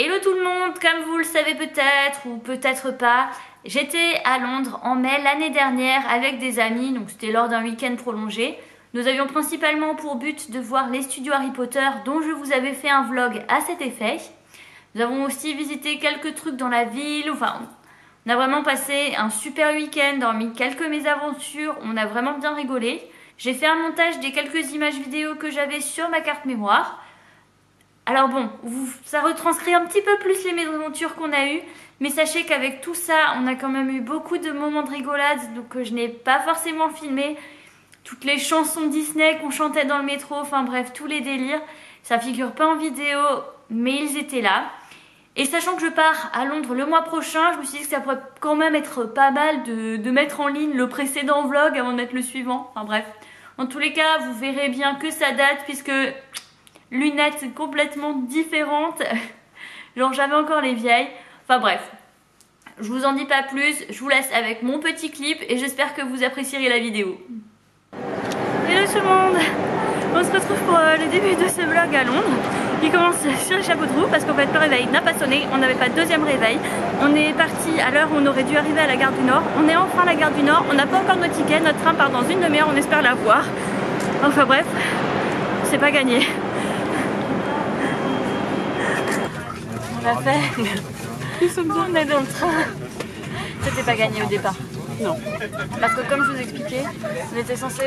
Hello tout le monde, comme vous le savez peut-être ou peut-être pas, j'étais à Londres en mai l'année dernière avec des amis, donc c'était lors d'un week-end prolongé. Nous avions principalement pour but de voir les studios Harry Potter dont je vous avais fait un vlog à cet effet. Nous avons aussi visité quelques trucs dans la ville, enfin on a vraiment passé un super week-end, dormi quelques mésaventures, on a vraiment bien rigolé. J'ai fait un montage des quelques images vidéo que j'avais sur ma carte mémoire. Alors bon, ça retranscrit un petit peu plus les mésaventures qu'on a eues, mais sachez qu'avec tout ça, on a quand même eu beaucoup de moments de rigolade, donc je n'ai pas forcément filmé toutes les chansons Disney qu'on chantait dans le métro, enfin bref, tous les délires. Ça figure pas en vidéo, mais ils étaient là. Et sachant que je pars à Londres le mois prochain, je me suis dit que ça pourrait quand même être pas mal de mettre en ligne le précédent vlog avant de mettre le suivant, enfin bref. En tous les cas, vous verrez bien que ça date puisque lunettes complètement différentes. Genre j'avais encore les vieilles. Enfin bref, je vous en dis pas plus. Je vous laisse avec mon petit clip et j'espère que vous apprécierez la vidéo. Hello tout le monde, on se retrouve pour le début de ce vlog à Londres. Il commence sur les chapeaux de roue parce qu'en fait le réveil n'a pas sonné. On n'avait pas de deuxième réveil. On est parti à l'heure où on aurait dû arriver à la gare du Nord. On est enfin à la gare du Nord. On n'a pas encore notre ticket. Notre train part dans une demi-heure. On espère l'avoir. Enfin bref, c'est pas gagné. On l'a fait. On est dans le train. C'était pas gagné au départ. Non. Parce que comme je vous expliquais, on était censé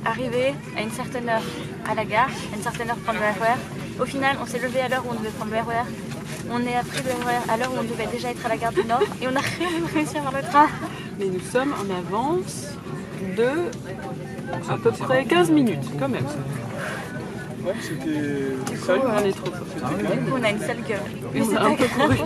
arriver à une certaine heure à la gare, à une certaine heure prendre le RER. Au final, on s'est levé à l'heure où on devait prendre le RER. On est pris le RER à l'heure où on devait déjà être à la gare du Nord et on a réussi à avoir le train. Mais nous sommes en avance de à peu près 15 minutes quand même. Ouais, c'était. Du coup, on est trop fort. Du coup, on a une sale gueule. On a un peu couru.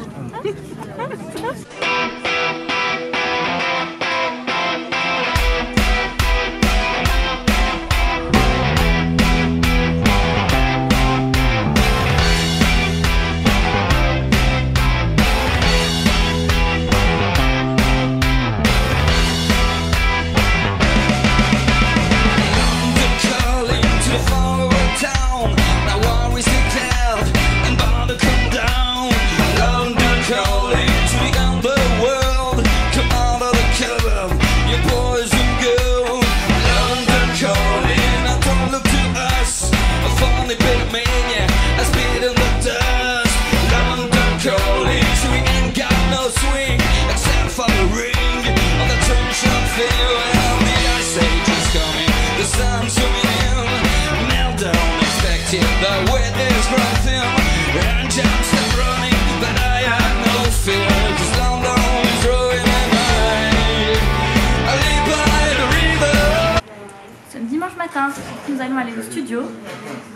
Matin, nous allons aller au studio.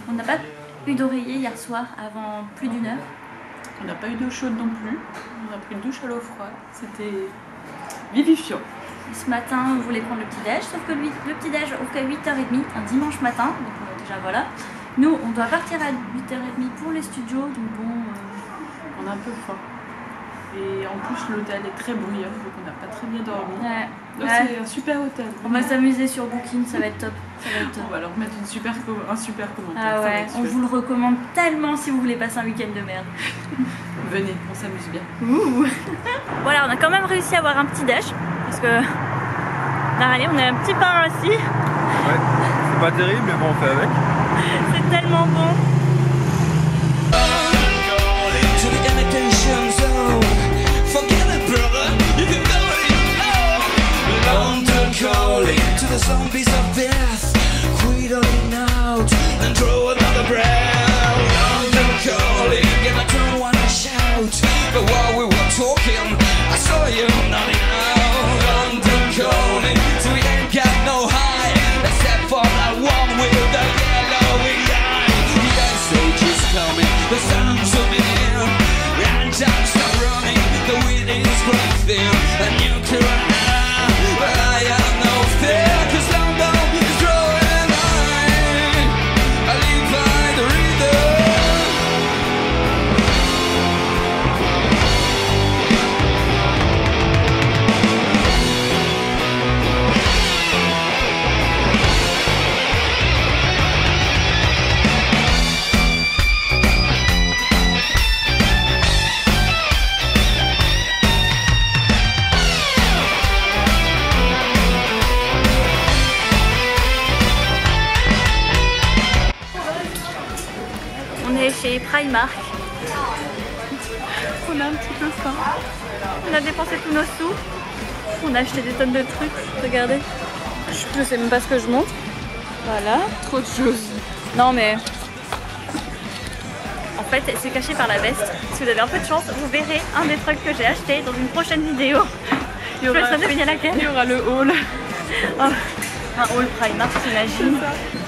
On n'a pas eu d'oreiller hier soir avant plus d'une heure. On n'a pas eu d'eau chaude non plus. On a pris une douche à l'eau froide. C'était vivifiant. Et ce matin, on voulait prendre le petit-déj, sauf que lui, le petit-déj ouvre qu'à 8h30 un dimanche matin. Donc déjà voilà. Nous, on doit partir à 8h30 pour les studios. Donc bon, on a un peu faim. Et en plus, l'hôtel est très bruyant, donc on n'a pas très bien dormi. Ouais. C'est un super hôtel. On va s'amuser sur Booking, ça va être top. Ça va être top. On va leur mettre un super commentaire. Ah ouais, on vous le recommande tellement si vous voulez passer un week-end de merde. Venez, on s'amuse bien. Ouh. Voilà, on a quand même réussi à avoir un petit déj. Parce que là, allez, on a un petit pain aussi. Ouais, c'est pas terrible, mais bon, on fait avec. C'est tellement bon. Calling to the zombies of death, quitting out and throw another breath. London calling, and I don't wanna shout, but while we were talking, I saw you nodding out. London calling, so we ain't got no high, except for that one with the yellowy eye. Yes, Primark. On a un petit peu faim. On a dépensé tous nos sous. On a acheté des tonnes de trucs. Regardez. Je sais même pas ce que je montre. Voilà. Trop de choses. Non mais... En fait, c'est caché par la veste. Si vous avez un peu de chance, vous verrez un des trucs que j'ai acheté dans une prochaine vidéo. Je vais deviner laquelle. Il y aura le haul. Oh, un haul Primark, t'imagines? C'est ça.